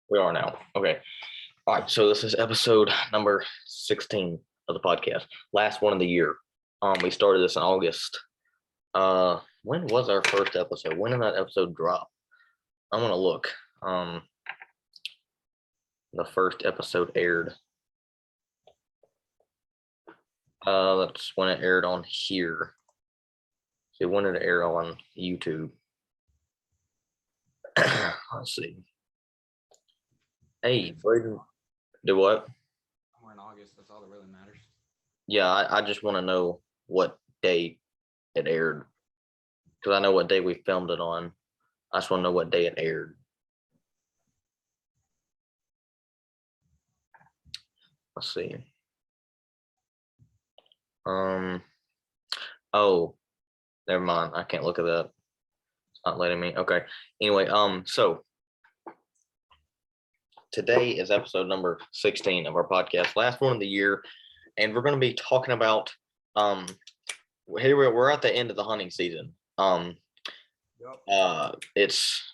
We are now. Okay. All right. So this is episode number 16 of the podcast. Last one of the year. We started this in August. When was our first episode? When did that episode drop? I'm gonna look. The first episode aired. That's when it aired on here. See, when did it air on YouTube? Let's see. Hey, Braden, do what? Somewhere in August. That's all that really matters. Yeah, I just want to know what date it aired because I know what day we filmed it on. I just want to know what day it aired. Let's see. Oh, never mind. I can't look at that. It's not letting me. Okay. Anyway, so today is episode number 16 of our podcast, last one of the year, and we're going to be talking about here we're at the end of the hunting season. It's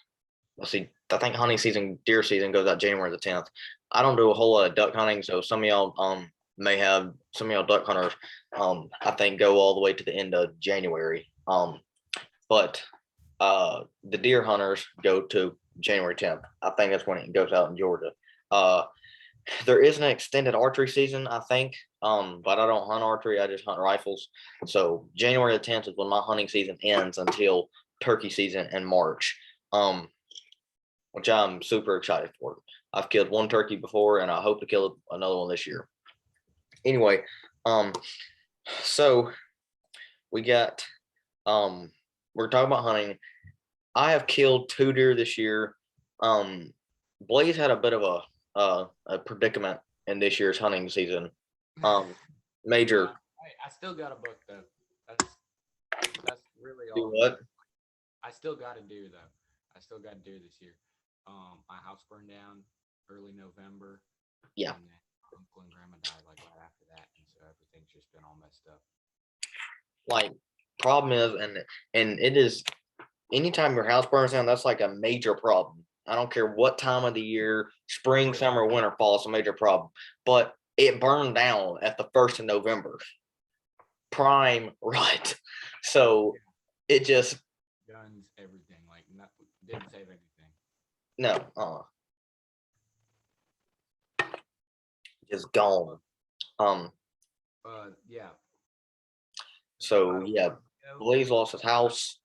let's see, I think hunting season, deer season goes out January the 10th. I don't do a whole lot of duck hunting, so some of y'all may have some of y'all duck hunters I think go all the way to the end of January. But the deer hunters go to January 10th. I think that's when it goes out in Georgia. There is an extended archery season, I think, but I don't hunt archery. I just hunt rifles. So January the 10th is when my hunting season ends until turkey season in March, which I'm super excited for. I've killed one turkey before, and I hope to kill another one this year. Anyway, so we got we're talking about hunting. I have killed 2 deer this year. Blaze had a bit of a predicament in this year's hunting season. Major. I still got a book though. That's really Do all. what? I still got to do though. I still got to do this year. My house burned down early November. Yeah. And then uncle and grandma died like right after that, and so everything's just been all messed up. Like, problem is, and it is, anytime your house burns down, that's like a major problem. I don't care what time of the year, spring, summer, winter, fall, it's a major problem. But it burned down at the 1st of November. Prime rut. So it just Guns, everything. Like, didn't save anything. no, just gone. Yeah. So yeah, Blaze lost his house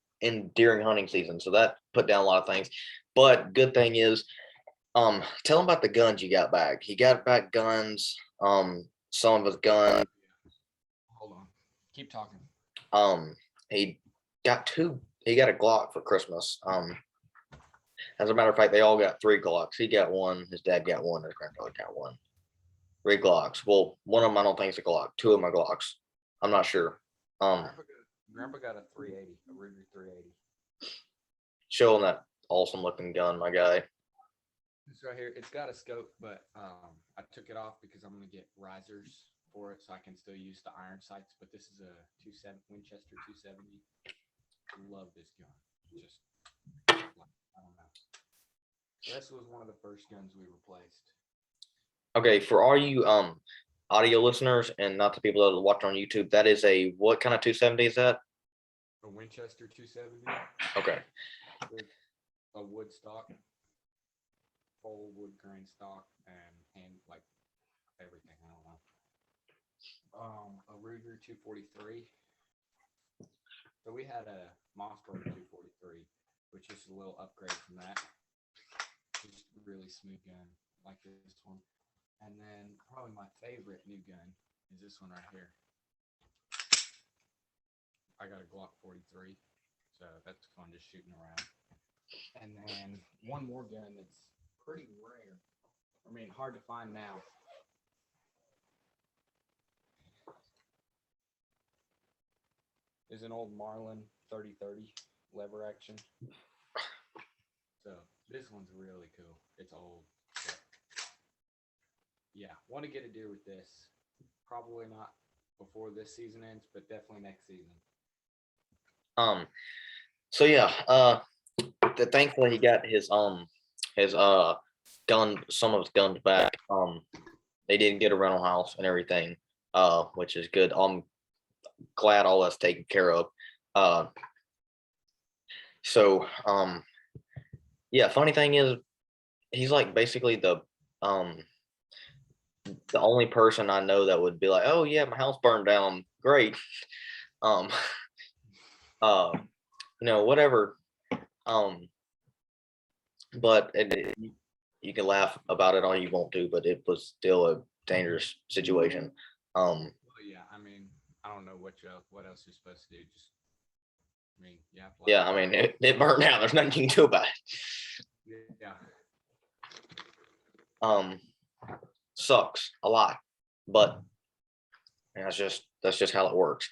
during hunting season, so that put down a lot of things. But good thing is, tell him about the guns you got back. He got back guns. Some of his guns. Hold on. Keep talking. He got two. He got a Glock for Christmas. As a matter of fact, they all got 3 Glocks. He got one. His dad got one. His grandfather got one. 3 Glocks. Well, one of them I don't think is a Glock. 2 of them are Glocks. I'm not sure. Grandpa got a 380, a Ruger 380. Showing that awesome looking gun, my guy. It's right here. It's got a scope, but I took it off because I'm gonna get risers for it, so I can still use the iron sights. But this is a Winchester 270. Love this gun. Just I don't know. This was one of the first guns we replaced. Okay, for all you audio listeners and not the people that watch on YouTube, that is a what kind of 270 is that? A Winchester 270. Okay. With a wood stock, full wood grain stock, and like everything. I don't know. A Ruger 243. So we had a Mossberg 243, which is a little upgrade from that. Just really smooth gun like this one. And then probably my favorite new gun is this one right here. I got a Glock 43, so that's fun just shooting around. And then one more gun that's pretty rare. I mean, hard to find now. Is an old Marlin 3030 lever action. So this one's really cool. It's old. Yeah, want to get a deer with this. Probably not before this season ends, but definitely next season. So yeah, thankfully he got his some of his guns back. They did get a rental house and everything, which is good. I'm glad all that's taken care of. Uh, so yeah, funny thing is he's like basically the only person I know that would be like, oh yeah, my house burned down. Great. Um whatever. Um but you can laugh about it all you want to, but it was still a dangerous situation. Well, yeah, I mean, I don't know what else you're supposed to do. Just, I mean, you have to like, Yeah, I mean it burned down. There's nothing you can do about it. yeah, Um Sucks a lot, but that's just how it works.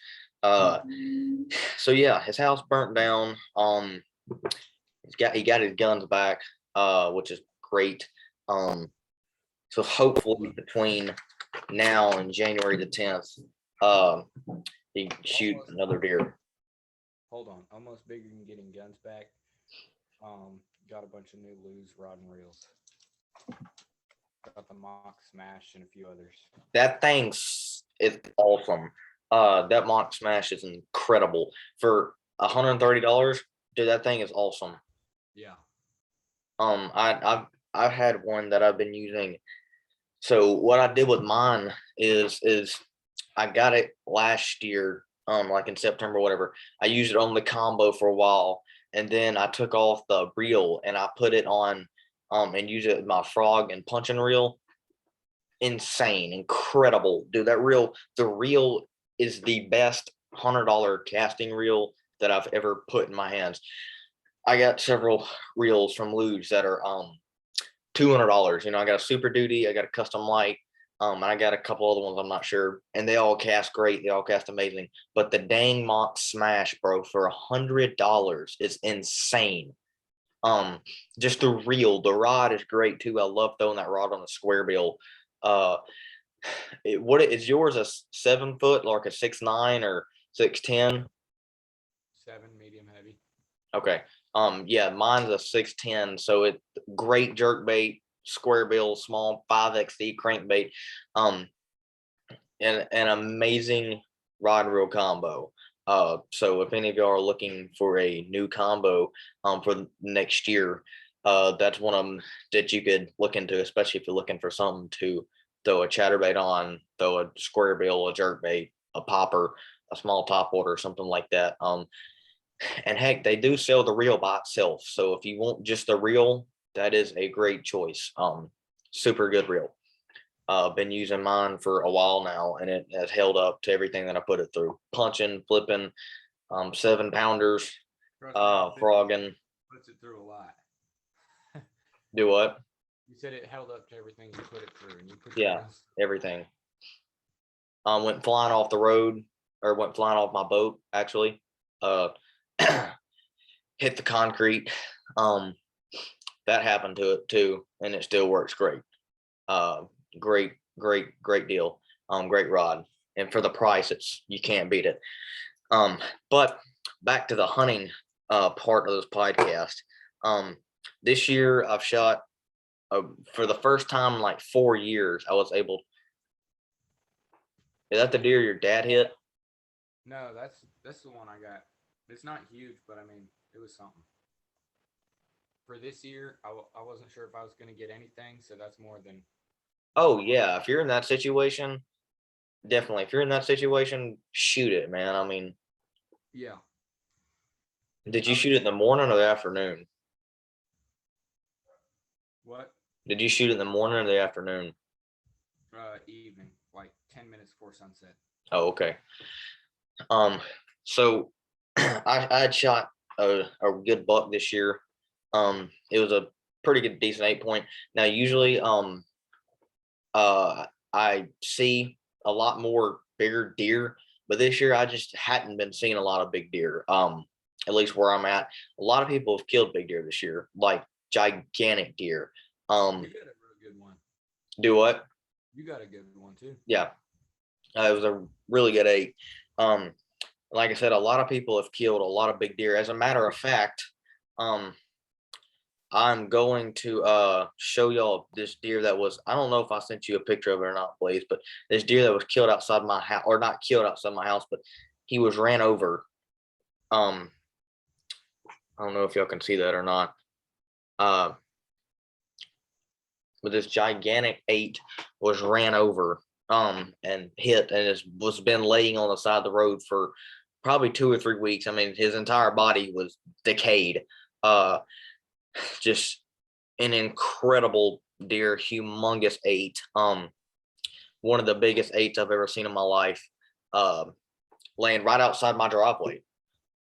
So yeah, his house burnt down. He got his guns back, which is great. So hopefully between now and January the 10th, he shoot another deer. hold on, almost bigger than getting guns back. Got a bunch of new Lew's rod and reels. Got the Mock Smash and a few others. That thing's is awesome. That Mock Smash is incredible for $130. Dude, that thing is awesome. Yeah. I've had one that I've been using. So what I did with mine is I got it last year, like in September, whatever. I used it on the combo for a while, and then I took off the reel and I put it on, and used it with my frog and punching reel. Insane, incredible, dude. The reel is the best $100 casting reel that I've ever put in my hands. I got several reels from Luge that are $200. I got a Super Duty, I got a Custom Light, and I got a couple other ones I'm not sure, and they all cast great. They all cast amazing. But the dang Mock Smash, bro, for $100 is insane. Just the reel, the rod is great too. I love throwing that rod on the square bill. Uh, what is yours? A 7 foot, like a 6'9" or 6'10"? 7 medium heavy. Okay. Yeah, mine's a 6'10", so it great jerk bait, square bill, small 5XD crankbait. And an amazing rod and reel combo. So if any of y'all are looking for a new combo for next year, that's one of them that you could look into, especially if you're looking for something to throw a chatterbait on, throw a square bill, a jerk bait, a popper, a small top water, something like that. And heck, they do sell the reel by itself. So if you want just the reel, that is a great choice. Super good reel. Been using mine for a while now, and it has held up to everything that I put it through. Punching, flipping, 7-pounders, Trust me, frogging. puts it through a lot. Do what? You said it held up to everything you put it through, and you put Yeah, your reels- everything. Went flying off the road, or went flying off my boat, actually. Hit the concrete. That happened to it too, and it still works great. Great deal. Great rod, and for the price, you can't beat it. But back to the hunting part of this podcast. This year I've shot for the first time in like 4 years. I was able. Is that the deer your dad hit? No, that's the one I got. It's not huge, but I mean, it was something. For this year, I wasn't sure if I was going to get anything, so that's more than. Oh yeah, if you're in that situation, definitely. If you're in that situation, shoot it, man. I mean, Yeah. did you shoot it in the morning or the afternoon? What? Did you shoot it in the morning or the afternoon? Evening, like 10 minutes before sunset. Oh, okay. So I had shot a good buck this year. It was a pretty good, decent 8-point. Now, usually, I see a lot more bigger deer, but this year I just hadn't been seeing a lot of big deer. At least where I'm at, a lot of people have killed big deer this year, like gigantic deer. You got a real good one. Do what? You got a good one too. Yeah, it was a really good 8. Like I said, a lot of people have killed a lot of big deer. As a matter of fact, I'm going to show y'all this deer that was, I don't know if I sent you a picture of it or not, Blaze, but this deer that was killed outside my house, or not killed outside my house, but he was ran over. I don't know if y'all can see that or not. But this gigantic 8 was ran over and hit, and it was been laying on the side of the road for probably 2 or 3 weeks. I mean, his entire body was decayed. Just an incredible deer, humongous 8. One of the biggest 8s I've ever seen in my life. Laying right outside my driveway.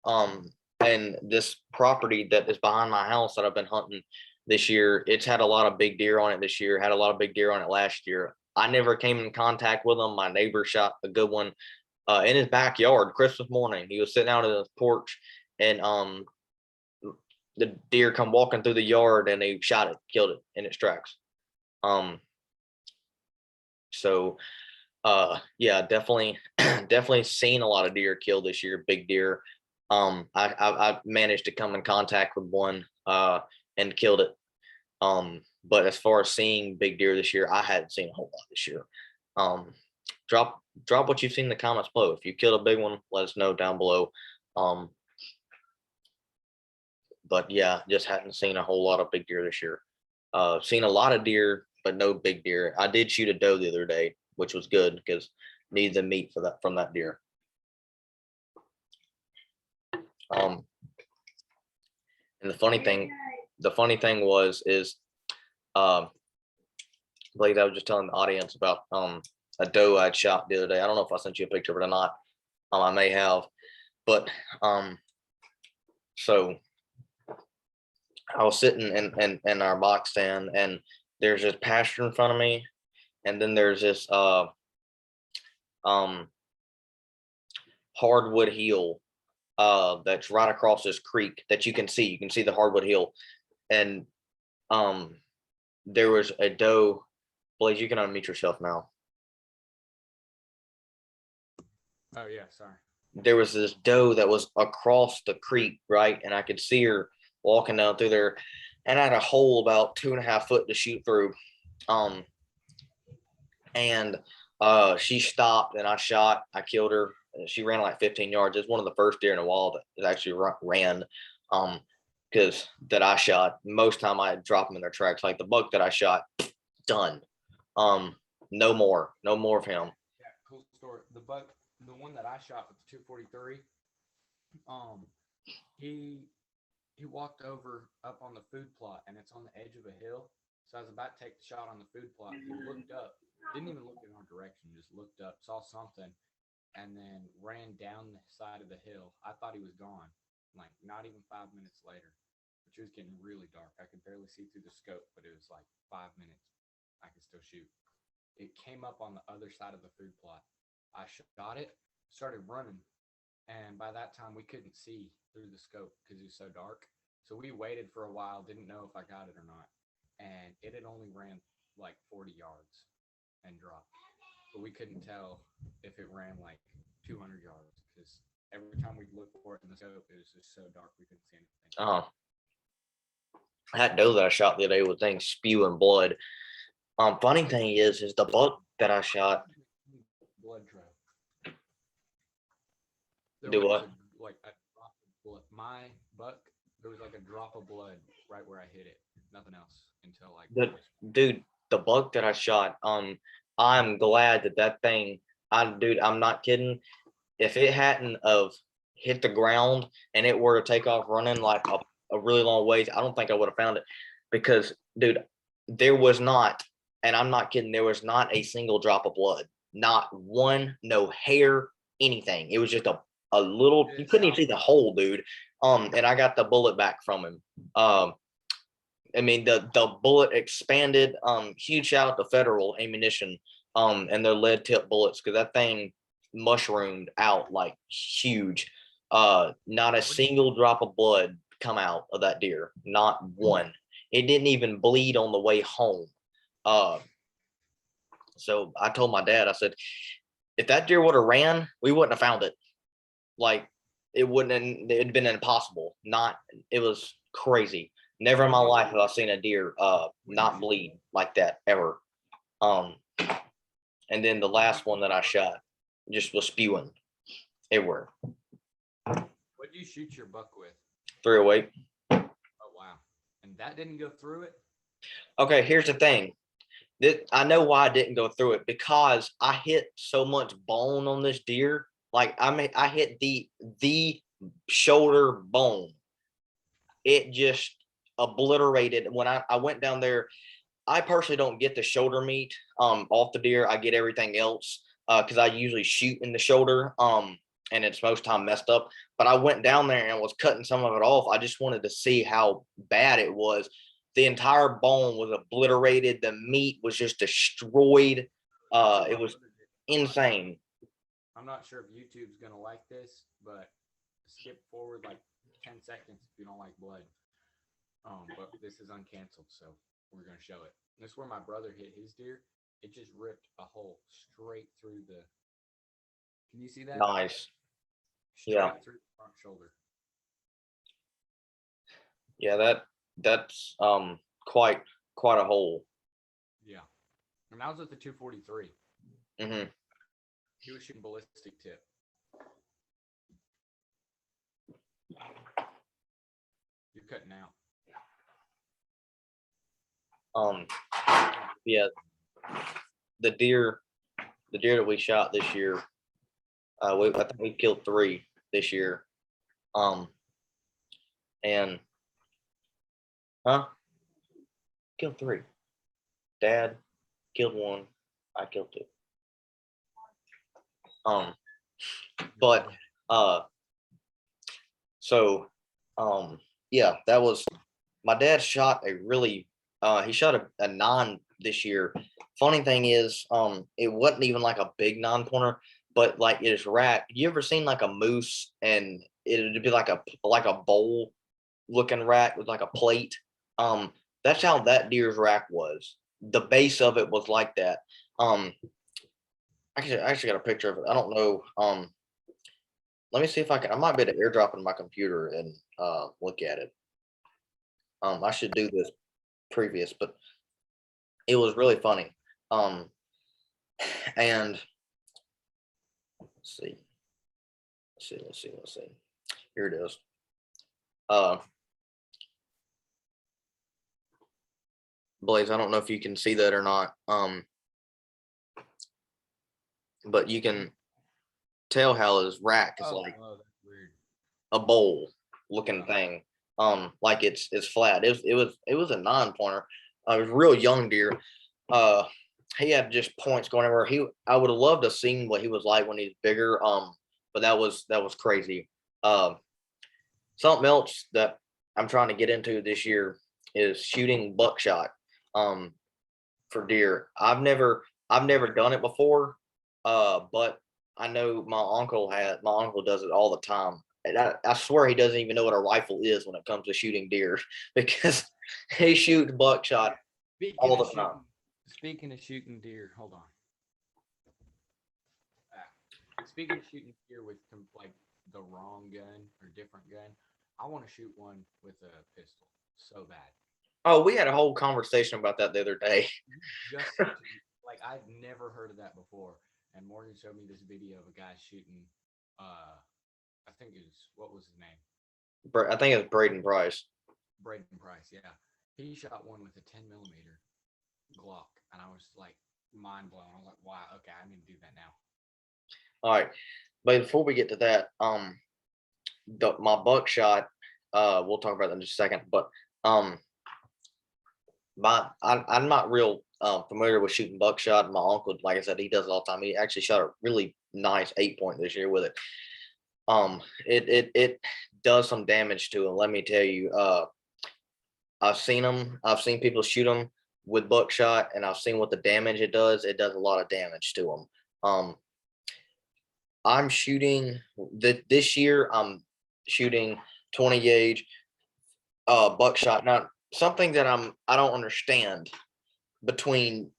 And this property that is behind my house that I've been hunting this year, it's had a lot of big deer on it this year, had a lot of big deer on it last year. I never came in contact with them. My neighbor shot a good one in his backyard Christmas morning. He was sitting out on his porch, and the deer come walking through the yard, and they shot it, killed it in its tracks. So yeah, definitely definitely seen a lot of deer killed this year, big deer. I managed to come in contact with one and killed it. But as far as seeing big deer this year, I hadn't seen a whole lot this year. Drop what you've seen in the comments below. If you killed a big one, let us know down below. But yeah, just hadn't seen a whole lot of big deer this year. Seen a lot of deer, but no big deer. I did shoot a doe the other day, which was good because needed the meat for that from that deer. And the funny thing is, Blake, I was just telling the audience about a doe I'd shot the other day. I don't know if I sent you a picture of it or not. I may have, but so I was sitting in our box stand, and there's this pasture in front of me, and then there's this hardwood hill that's right across this creek that you can see. You can see the hardwood hill, and there was a doe. Blaze, you can unmute yourself now. Oh yeah, sorry. There was this doe that was across the creek, right? And I could see her walking down through there, and I had a hole about 2.5 foot to shoot through. And she stopped, and I shot. I killed her. She ran like 15 yards. It's one of the first deer in a while that actually ran. Because that I shot. Most time I drop them in their tracks. Like the buck that I shot, done. No more of him. Yeah, cool story. The buck, the one that I shot with the 243, he walked over up on the food plot, and it's on the edge of a hill. So I was about to take the shot on the food plot. He looked up, didn't even look in our direction, just looked up, saw something, and then ran down the side of the hill. I thought he was gone. Like not even 5 minutes later, which was getting really dark. I could barely see through the scope, but it was like 5 minutes. I could still shoot. It came up on the other side of the food plot. I shot it, started running, and by that time we couldn't see through the scope because it was so dark. So we waited for a while, didn't know if I got it or not, and it had only ran like 40 yards and dropped. But we couldn't tell if it ran like 200 yards because every time we'd look for it in the scope, it was just so dark we couldn't see anything. That doe that I shot the other day was things spewing blood. Funny thing is the buck that I shot. Blood trail. Do what? Like a drop of blood. My buck, there was like a drop of blood right where I hit it. Nothing else until like. Dude, the buck that I shot. I'm glad that thing. I'm not kidding. If it hadn't of hit the ground and it were to take off running like a really long ways, I don't think I would have found it, because dude, there was not, and I'm not kidding, there was not a single drop of blood, not one, no hair, anything. It was just a little, you couldn't even see the hole, dude. And I got the bullet back from him. I mean, the bullet expanded. Huge shout out to Federal Ammunition and their lead tip bullets, because that thing mushroomed out like huge. Not a single drop of blood come out of that deer, not one. It didn't even bleed on the way home. So I told my dad, I said, if that deer would have ran, we wouldn't have found it. Like it wouldn't, it'd been impossible. It was crazy. Never in my life have I seen a deer not bleed like that ever. And then the last one that I shot just was spewing everywhere. What did you shoot your buck with? 308. Oh wow! And that didn't go through it. Okay, here's the thing. I know why I didn't go through it, because I hit so much bone on this deer. Like I hit the shoulder bone. It just obliterated. When I went down there, I personally don't get the shoulder meat off the deer. I get everything else because I usually shoot in the shoulder and it's most time messed up. But I went down there and was cutting some of it off. I just wanted to see how bad it was. The entire bone was obliterated. The meat was just destroyed. It was insane. I'm not sure if YouTube's gonna like this, but skip forward like 10 seconds if you don't like blood. But this is uncanceled, so we're gonna show it. This is where my brother hit his deer. It just ripped a hole straight through the. Can you see that? Nice. Straight Yeah. through the front shoulder. Yeah, that's quite a hole. Yeah, and that was at the 243. Mm-hmm. He was shooting ballistic tip. You're cutting out. Yeah, the deer that we shot this year, I think we killed 3 this year. And killed 3. Dad killed 1. I killed 2. But so yeah, that was my dad shot a really he shot a 9 this year. Funny thing is, it wasn't even like a big 9-pointer, but like it is rack. You ever seen like a moose and it'd be like a bowl looking rack with like a plate? That's how that deer's rack was. The base of it was like that. I actually got a picture of it. I don't know. Let me see if I can. I might be able to airdrop it in my computer and look at it. I should do this previous, but it was really funny. And let's see. Here it is. Blaze, I don't know if you can see that or not. But you can tell how his rack is like that's weird. a bowl looking thing. Like it's flat. It was a 9-pointer. It was a real young deer. He had just points going everywhere. I would have loved to have seen what he was like when he's bigger. But that was crazy. Something else that I'm trying to get into this year is shooting buckshot for deer. I've never done it before. But I know my uncle does it all the time. And I swear he doesn't even know what a rifle is when it comes to shooting deer because he shoots buckshot all the time. Speaking of shooting deer, hold on. Speaking of shooting deer with like the wrong gun or different gun, I want to shoot one with a pistol so bad. Oh, we had a whole conversation about that the other day. Just like I've never heard of that before. And Morgan showed me this video of a guy shooting. I think what was his name? I think it's Braden Price. Braden Price, yeah. He shot one with a 10mm Glock, and I was like mind blown. I was like, wow, okay, I need to do that now. All right, but before we get to that, my buckshot, we'll talk about that in just a second. But I'm not real familiar with shooting buckshot. My uncle, like I said, he does it all the time. He actually shot a really nice 8-point this year with it. It does some damage to him. Let me tell you. I've seen them. I've seen people shoot them with buckshot, and I've seen what the damage it does. It does a lot of damage to them. I'm shooting this year. I'm shooting 20 gauge buckshot. Now, something that I don't understand between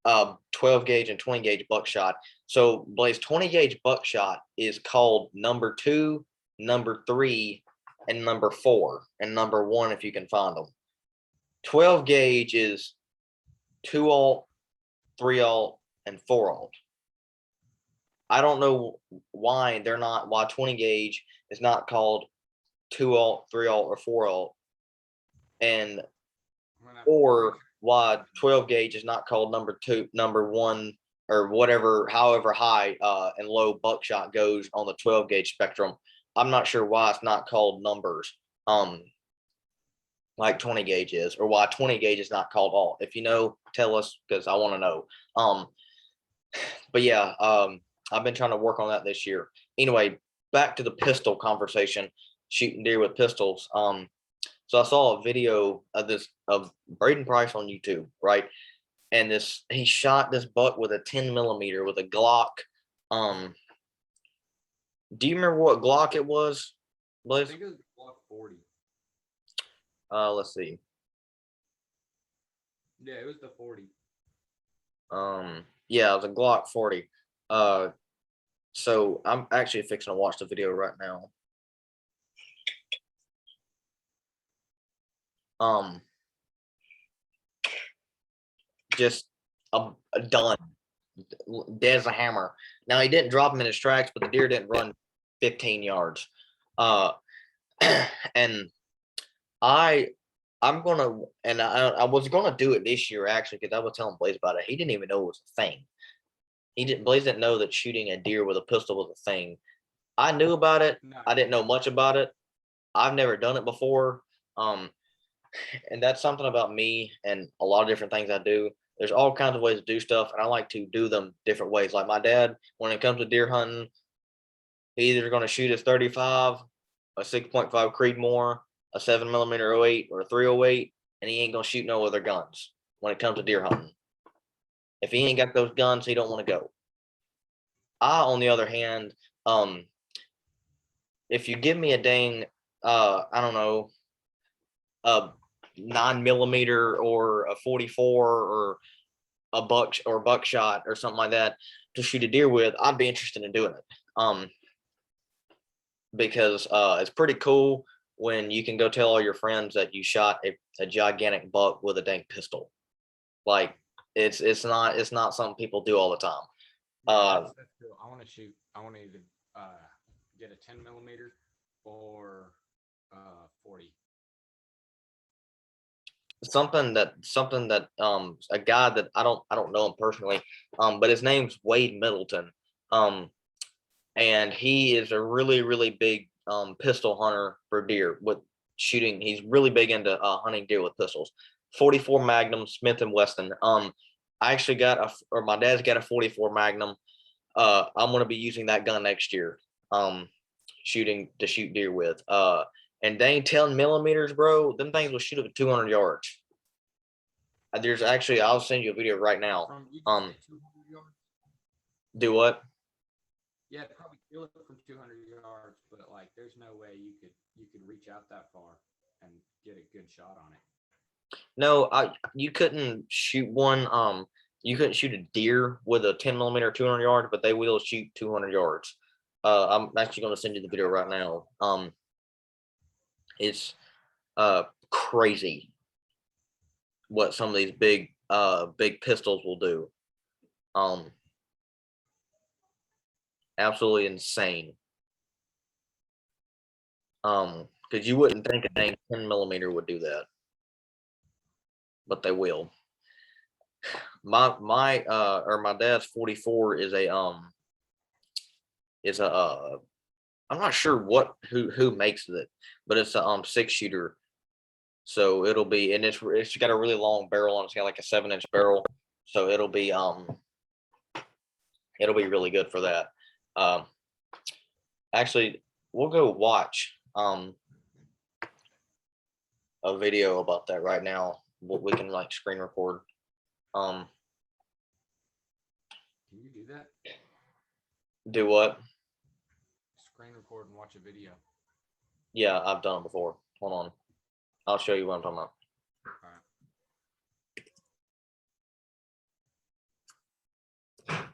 12 gauge and 20 gauge buckshot. So Blaze, 20 gauge buckshot is called number 2, number 3, and number 4 and number 1 if you can find them. 12 gauge is 2-aught, 3-aught, and 4-aught. I don't know why 20 gauge is not called 2-aught, 3-aught, or 4-aught, and or why 12 gauge is not called number 1, or whatever, however high and low buckshot goes on the 12 gauge spectrum. I'm not sure why it's not called numbers, like 20 gauge is, or why 20 gauge is not called alt. If you know, tell us, because I want to know. But yeah, I've been trying to work on that this year. Anyway, back to the pistol conversation, shooting deer with pistols. So I saw a video of Braden Price on YouTube, right? And he shot this buck with a 10 millimeter with a Glock. Do you remember what Glock it was, I Blaze? think it was Glock 40. Let's see. Yeah, it was the 40. Yeah, it was a Glock 40. So I'm actually fixing to watch the video right now. Just done, dead as a hammer. Now he didn't drop him in his tracks, but the deer didn't run 15 yards. And I'm gonna, and I was gonna do it this year actually, because I was telling Blaze about it. He didn't even know it was a thing. Blaze didn't know that shooting a deer with a pistol was a thing. I knew about it. No. I didn't know much about it. I've never done it before. And that's something about me and a lot of different things I do. There's all kinds of ways to do stuff, and I like to do them different ways. Like my dad, when it comes to deer hunting, he's either going to shoot his 35, a 6.5 Creedmoor, a 7 millimeter 08, or a 308, and he ain't going to shoot no other guns when it comes to deer hunting. If he ain't got those guns, he don't want to go. I, on the other hand, if you give me a dang, I don't know, a 9 millimeter or a 44 or a buckshot or something like that to shoot a deer with, I'd be interested in doing it. Because it's pretty cool when you can go tell all your friends that you shot a gigantic buck with a dang pistol. Like it's not something people do all the time. That's cool. I want to shoot. I want to either get a 10 millimeter or 40. Something that a guy that I don't know him personally, but his name's Wade Middleton, and he is a really big pistol hunter for deer with shooting. He's really big into hunting deer with pistols. 44 Magnum Smith and Wesson. I actually got my dad's got a 44 Magnum. I'm gonna be using that gun next year. Shoot deer with. And dang 10 millimeters, bro, them things will shoot up to 200 yards. There's actually, I'll send you a video right now. From 200 yards? Do what? Yeah, probably kill it from 200 yards, but like, there's no way you could reach out that far and get a good shot on it. No, you couldn't shoot one. You couldn't shoot a deer with a 10 millimeter 200 yards, but they will shoot 200 yards. I'm actually going to send you the video right now. It's crazy what some of these big pistols will do. Absolutely insane. Because you wouldn't think a dang 10 millimeter would do that, but they will. My dad's 44 is I'm not sure who makes it, but it's a 6-shooter. So it'll be, and it's got a really long barrel on it. It's got like a 7-inch barrel. So it'll be really good for that. Actually, we'll go watch a video about that right now. We can like screen record. Can you do that? Do what? Screen record and watch a video. Yeah, I've done it before. Hold on. I'll show you what I'm talking about. All right.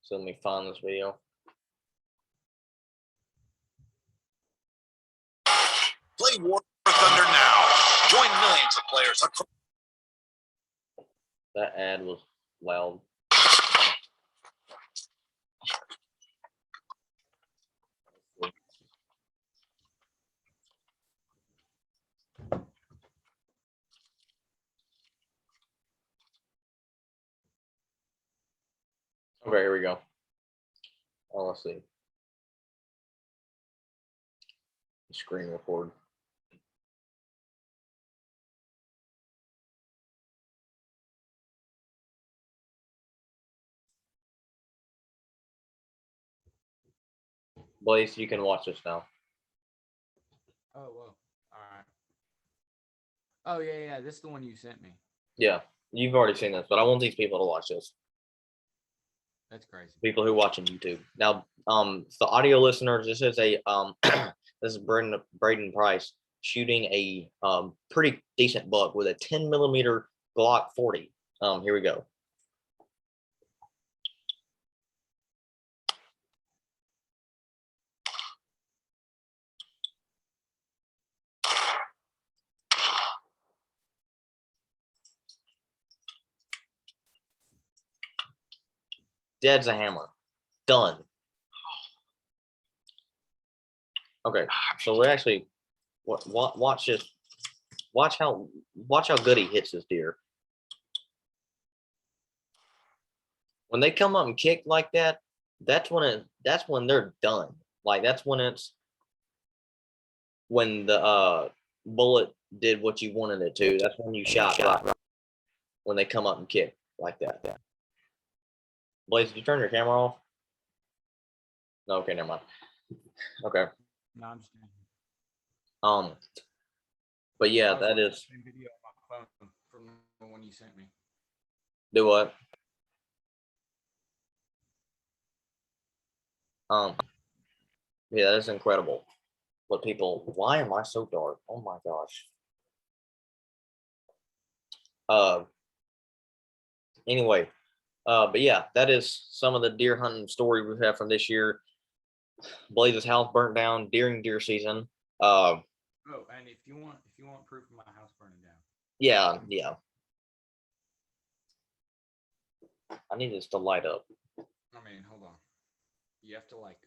So let me find this video. Play War Thunder now. Join millions of players across. That ad was loud. Okay, here we go. Oh, let's see. Screen record. Blaze, you can watch this now. Oh, whoa. All right. Oh, yeah. This is the one you sent me. Yeah, you've already seen this, but I want these people to watch this. That's crazy. People who watch on YouTube. Now, the audio listeners, this is a this is Braden Price shooting a pretty decent buck with a 10mm Glock 40. Here we go. Dead's a hammer. Done. Okay, so we actually watch this. Watch how good he hits this deer. When they come up and kick like that, that's when they're done. Like that's when the bullet did what you wanted it to. That's when you shot right. When they come up and kick like that. Blaze, did you turn your camera off? No, okay, never mind. Okay. No, I'm just kidding. But yeah, I was that watching is. the same video on my phone from the one you sent me. Do what? Yeah, that is incredible. What people? Why am I so dark? Oh my gosh. Anyway, but yeah, that is some of the deer hunting story we've had from this year. Blaze's house burnt down during deer season. Oh, and if you want proof of my house burning down. Yeah. I need this to light up. I mean, hold on. You have to like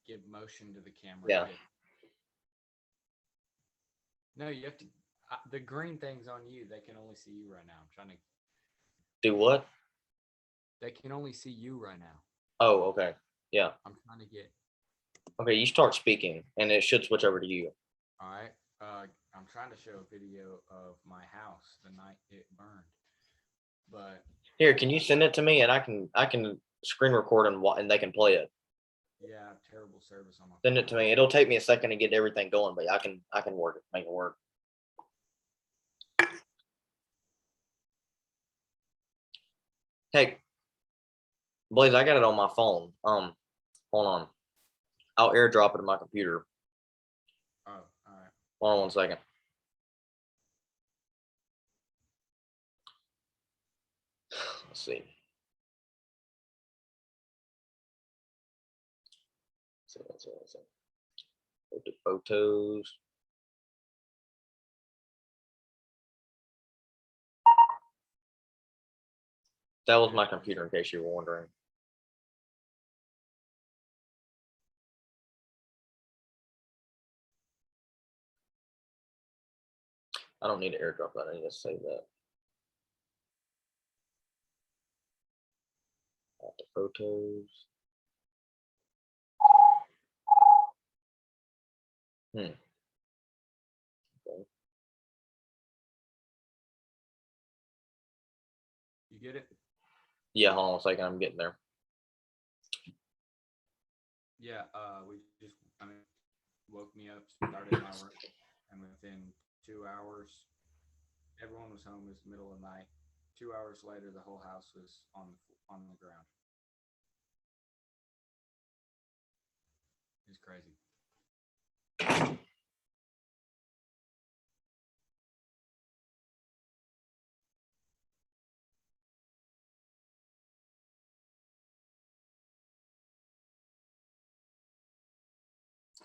give motion to the camera. Yeah. No, you have to. The green thing's on you. They can only see you right now. I'm trying to. Do what? They can only see you right now. Oh, okay. Yeah. I'm trying to get. Okay, you start speaking, and it should switch over to you. All right. I'm trying to show a video of my house the night it burned. But here, can you send it to me, and I can screen record and they can play it. Yeah, I have terrible service on my Send it to me. It'll take me a second to get everything going, but I can work it, make it work. Hey, Blaze, I got it on my phone. Hold on. I'll airdrop it to my computer. Oh, all right. Hold on 1 second. Let's see. Let's see. Go to photos. That was my computer, in case you were wondering. I don't need to airdrop that. I need to save that. Add the photos. Okay. You get it? Yeah, hold on 1 second. I'm getting there. Yeah, woke me up, started my work, and within 2 hours, everyone was home. It was the middle of the night. 2 hours later, the whole house was on the ground. It's crazy.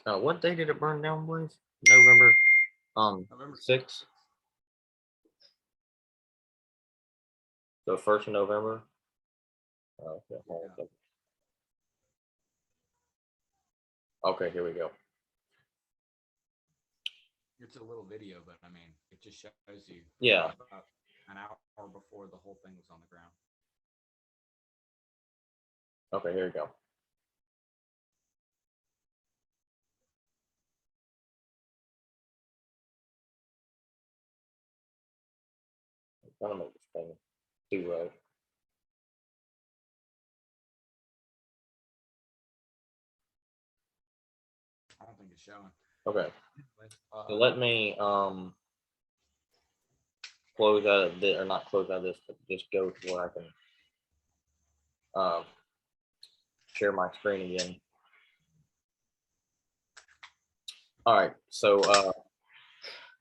What day did it burn down, please? November November 6th. So 1st of November. Okay, hold on a second. Okay, here we go. It's a little video, but I mean, it just shows you. Yeah. About an hour before the whole thing was on the ground. Okay, here we go. I'm trying to make this thing do right. I don't think it's showing. Okay. Uh, So let me close out of this, or not close out of this, but just go to where I can share my screen again. All right, so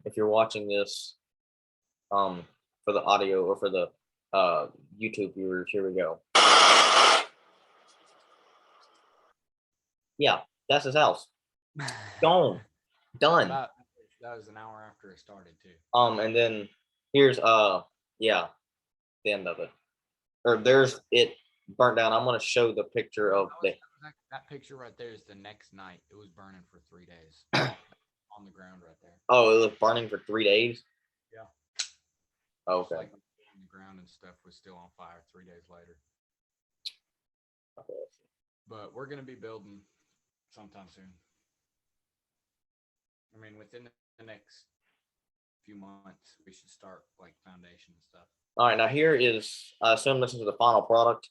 if you're watching this for the audio or for the YouTube viewers, here we go. Yeah, that's his house. Gone. Done. that was an hour after it started too. And then here's yeah, the end of it. Or there's it burnt down. I'm gonna show the picture of the That picture right there is the next night. It was burning for 3 days on the ground right there. oh, it was burning for 3 days. Yeah. Okay. Like the ground and stuff was still on fire 3 days later. Okay. But we're gonna be building sometime soon. I mean, within the next few months, we should start like foundation and stuff. All right, now here is, I assume this is the final product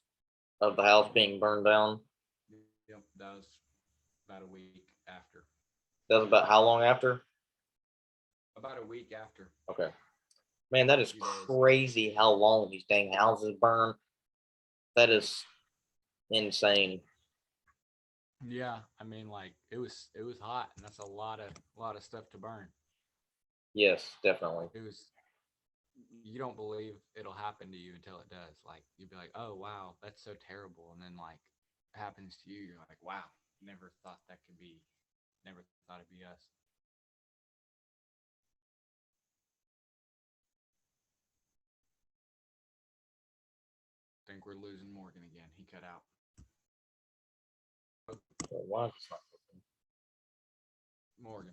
of the house being burned down. Yep, that was about a week after. That was about how long after? About a week after. Okay. Man, that is Few days. crazy how long these dang houses burn. That is insane. Yeah, I mean, like it was hot, and that's a lot of stuff to burn. Yes, definitely. It was. You don't believe it'll happen to you until it does. Like you'd be like, "Oh wow, that's so terrible," and then like it happens to you, you're like, "Wow, never thought that could be. Never thought it'd be us." Think we're losing Morgan again. He cut out. Why is this not working? Morgan.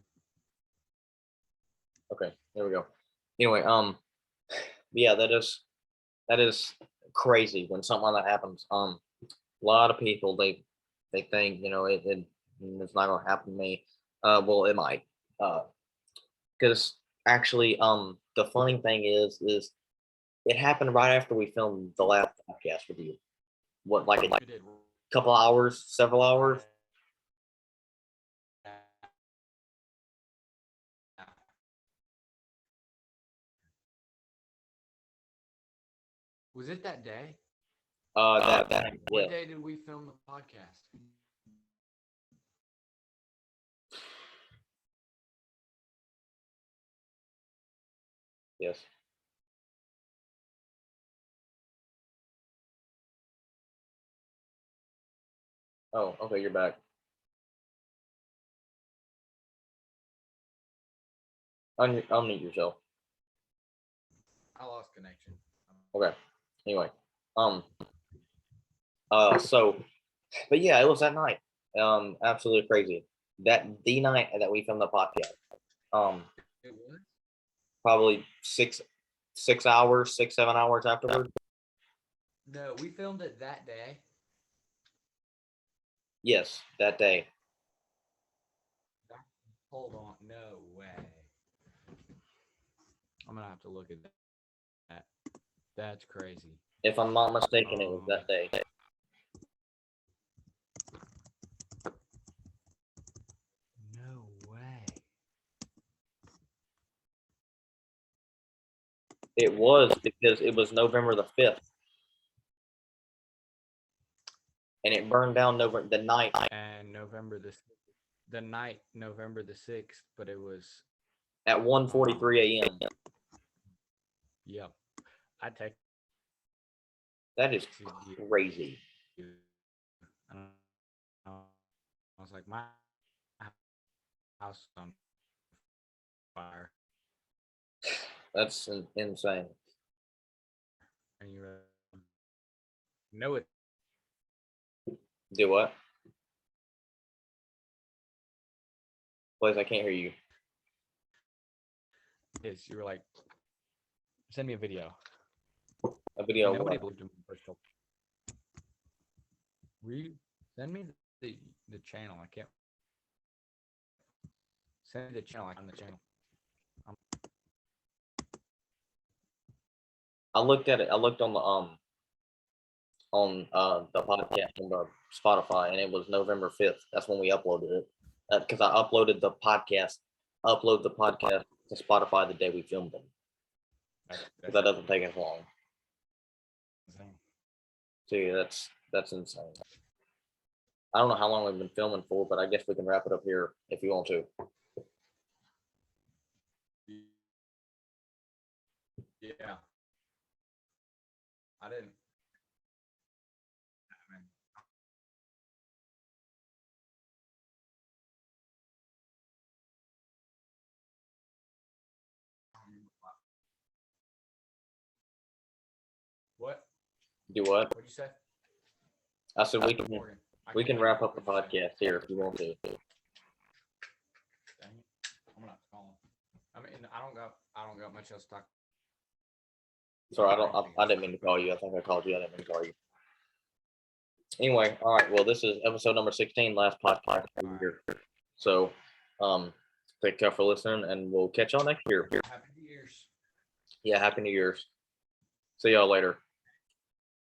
Okay, there we go. Anyway, yeah, that is crazy when something like that happens. A lot of people they think it's not gonna happen to me. Well, it might. Because actually, the funny thing is it happened right after we filmed the last podcast with you. What, like a We did. couple hours, several hours? Was it that day? That What yeah. day did we film the podcast? Yes. Oh, okay, you're back. Unmute yourself. I lost connection. Okay. Anyway, so, but yeah, it was that night. Absolutely crazy. The night that we filmed the podcast. It was? Probably 6 hours, 7 hours afterward. No, we filmed it that day. Yes, that day. Hold on. No way. I'm gonna have to look at that. That's crazy. If I'm not mistaken, it was that day. No way. It was because it was November the 5th. And it burned down the night. And November the 6th, but it was At 1:43 a.m. Yep. I text That is you. crazy. I was like, my house on fire, That's insane. and you know it Do what? Please, I can't hear you. is. You were like, send me a video. A video. of Nobody what? believed him first. Send me the channel. I can't send me the channel. On the channel. I looked at it. I looked on the podcast on the Spotify, and it was November 5th. That's when we uploaded it. Because I uploaded the podcast. Upload the podcast to Spotify the day we filmed them. Because that doesn't take as long. insane. See, that's insane. I don't know how long we've been filming for, but I guess we can wrap it up here if you want to. Yeah. I didn't. I mean, what? Do what? What'd you say? I said we can Morgan, I we can't can hear wrap you. up the What'd you say? podcast here if you want to. Dang it. I'm gonna call him. I mean, I don't got much else to talk. Sorry, I didn't mean to call you. I think I called you. I didn't mean to call you. Anyway, all right. Well, this is episode number 16, last podcast of the year. So, thank you for listening, and we'll catch y'all next year. Happy New Year's. Yeah, happy New Year's. See y'all later.